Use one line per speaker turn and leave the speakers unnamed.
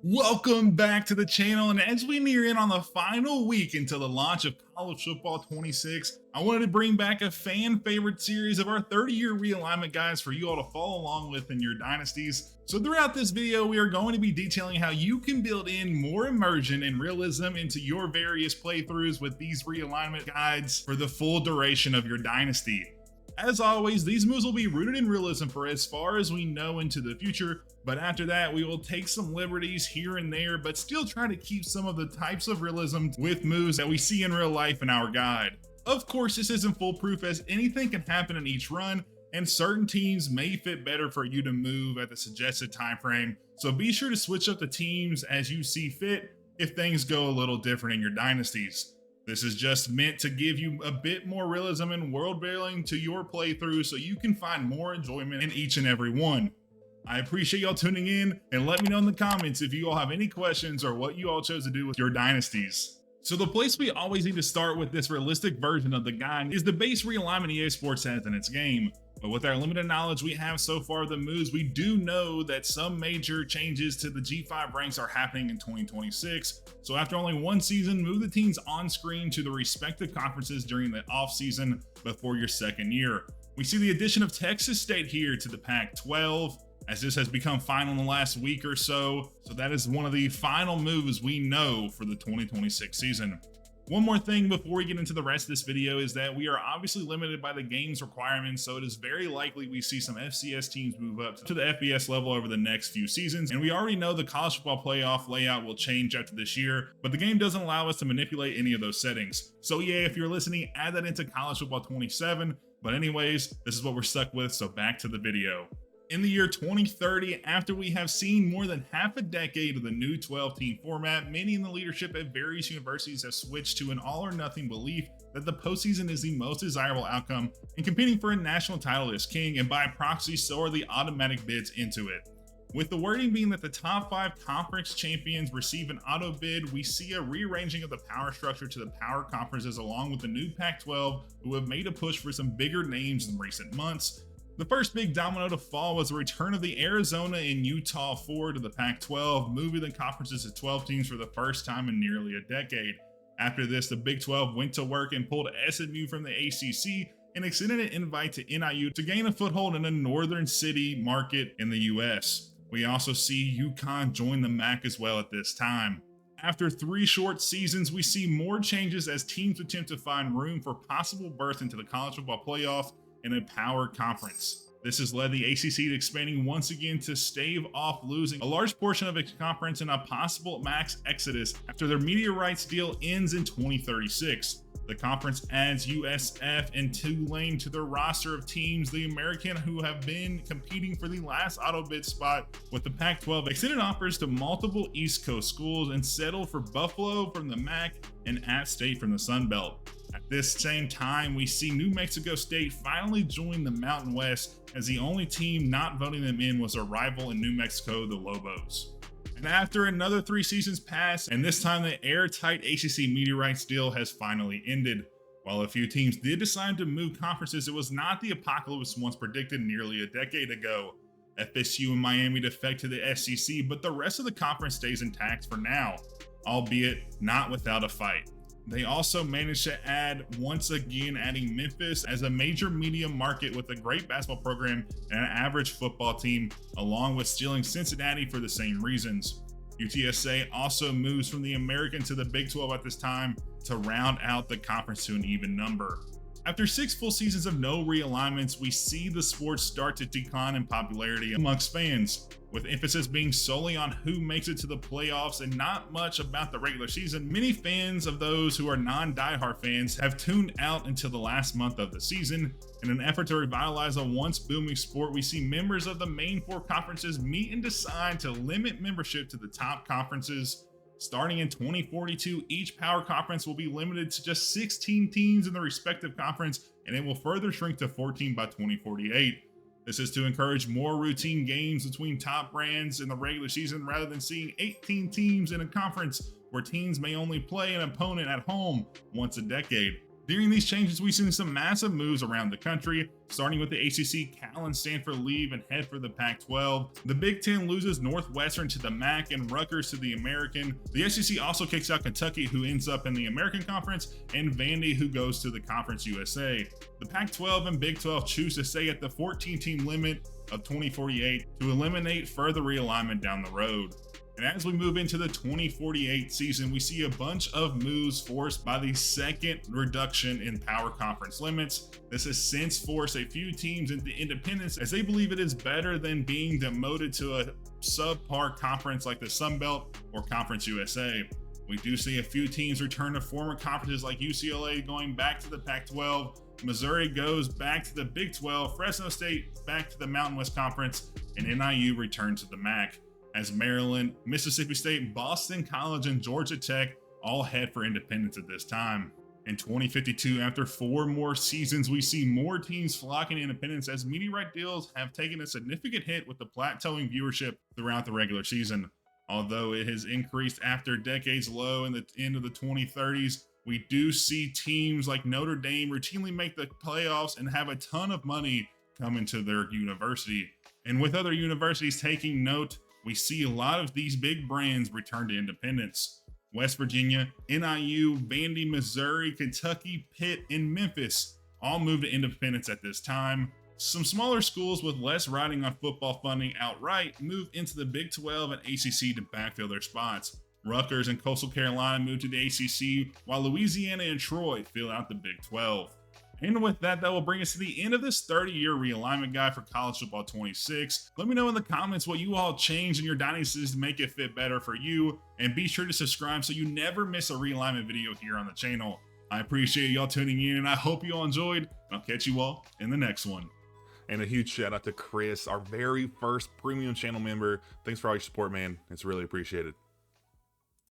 Welcome back to the channel, and as we near in on the final week until the launch of College Football 26, I wanted to bring back a fan favorite series of our 30-year realignment guides for you all to follow along with in your dynasties. So throughout this video, we are going to be detailing how you can build in more immersion and realism into your various playthroughs with these realignment guides for the full duration of your dynasty. As always, these moves will be rooted in realism for as far as we know into the future, but after that we will take some liberties here and there, but still try to keep some of the types of realism with moves that we see in real life in our guide. Of course, this isn't foolproof, as anything can happen in each run, and certain teams may fit better for you to move at the suggested time frame, so be sure to switch up the teams as you see fit if things go a little different in your dynasties. This is just meant to give you a bit more realism and world building to your playthrough so you can find more enjoyment in each and every one. I appreciate y'all tuning in, and let me know in the comments if you all have any questions or what you all chose to do with your dynasties. So the place we always need to start with this realistic version of the guide is the base realignment EA Sports has in its game. But with our limited knowledge we have so far of the moves, we do know that some major changes to the G5 ranks are happening in 2026. So after only one season, move the teams on screen to the respective conferences during the off season before your second year. We see the addition of Texas State here to the Pac-12, as this has become final in the last week or so. So that is one of the final moves we know for the 2026 season. One more thing before we get into the rest of this video is that we are obviously limited by the game's requirements, so it is very likely we see some FCS teams move up to the FBS level over the next few seasons, and we already know the college football playoff layout will change after this year, but the game doesn't allow us to manipulate any of those settings. So yeah, if you're listening, add that into College Football 27, but anyways, this is what we're stuck with, so back to the video. In the year 2030, after we have seen more than half a decade of the new 12-team format, many in the leadership at various universities have switched to an all-or-nothing belief that the postseason is the most desirable outcome, and competing for a national title is king, and by proxy, so are the automatic bids into it. With the wording being that the top 5 conference champions receive an auto bid, we see a rearranging of the power structure to the power conferences, along with the new Pac-12, who have made a push for some bigger names in recent months. The first big domino to fall was the return of the Arizona and Utah 4 to the Pac-12, moving the conferences to 12 teams for the first time in nearly a decade. After this, the Big 12 went to work and pulled SMU from the ACC and extended an invite to NIU to gain a foothold in a northern city market in the US. We also see UConn join the MAC as well at this time. After 3 short seasons, we see more changes as teams attempt to find room for possible berth into the college football playoff in a power conference. This has led the ACC to expanding once again to stave off losing a large portion of its conference in a possible max exodus after their media rights deal ends in 2036. The conference adds USF and Tulane to their roster of teams, the American who have been competing for the last auto bid spot, with the Pac-12 extended offers to multiple East Coast schools and settled for Buffalo from the MAC and App State from the Sun Belt. At this same time, we see New Mexico State finally join the Mountain West, as the only team not voting them in was a rival in New Mexico, the Lobos. And after another 3 seasons pass, and this time the airtight ACC media rights deal has finally ended. While a few teams did decide to move conferences, it was not the apocalypse once predicted nearly a decade ago. FSU and Miami defect to the SEC, but the rest of the conference stays intact for now, albeit not without a fight. They also managed to add, once again, adding Memphis as a major media market with a great basketball program and an average football team, along with stealing Cincinnati for the same reasons. UTSA also moves from the American to the Big 12 at this time to round out the conference to an even number. After 6 full seasons of no realignments, we see the sport start to decline in popularity amongst fans, with emphasis being solely on who makes it to the playoffs and not much about the regular season. Many fans of those who are non-diehard fans have tuned out until the last month of the season. In an effort to revitalize a once booming sport, we see members of the main 4 conferences meet and decide to limit membership to the top conferences. Starting in 2042, each power conference will be limited to just 16 teams in the respective conference, and it will further shrink to 14 by 2048. This is to encourage more routine games between top brands in the regular season rather than seeing 18 teams in a conference where teams may only play an opponent at home once a decade. During these changes, we've seen some massive moves around the country, starting with the ACC. Cal and Stanford leave and head for the Pac-12. The Big Ten loses Northwestern to the MAC and Rutgers to the American. The SEC also kicks out Kentucky, who ends up in the American Conference, and Vandy, who goes to the Conference USA. The Pac-12 and Big 12 choose to stay at the 14-team limit of 2048 to eliminate further realignment down the road. And as we move into the 2048 season, we see a bunch of moves forced by the second reduction in power conference limits. This has since forced a few teams into independence, as they believe it is better than being demoted to a subpar conference like the Sun Belt or Conference USA. We do see a few teams return to former conferences, like UCLA going back to the Pac-12, Missouri goes back to the Big 12, Fresno State back to the Mountain West Conference, and NIU returns to the MAC. As Maryland, Mississippi State, Boston College, and Georgia Tech all head for independence at this time. In 2052, after 4 more seasons, we see more teams flocking to independence as media right deals have taken a significant hit with the plateauing viewership throughout the regular season. Although it has increased after decades low in the end of the 2030s, we do see teams like Notre Dame routinely make the playoffs and have a ton of money come into their university. And with other universities taking note, we see a lot of these big brands return to independence. West Virginia, NIU, Vandy, Missouri, Kentucky, Pitt, and Memphis all move to independence at this time. Some smaller schools with less riding on football funding outright move into the Big 12 and ACC to backfill their spots. Rutgers and Coastal Carolina move to the ACC, while Louisiana and Troy fill out the Big 12. And with that, that will bring us to the end of this 30-year realignment guide for College Football 26. Let me know in the comments what you all changed in your dynasties to make it fit better for you, and be sure to subscribe so you never miss a realignment video here on the channel. I appreciate y'all tuning in, and I hope you all enjoyed, and I'll catch you all in the next one.
And a huge shout out to Chris, our very first premium channel member. Thanks for all your support, man. It's really appreciated.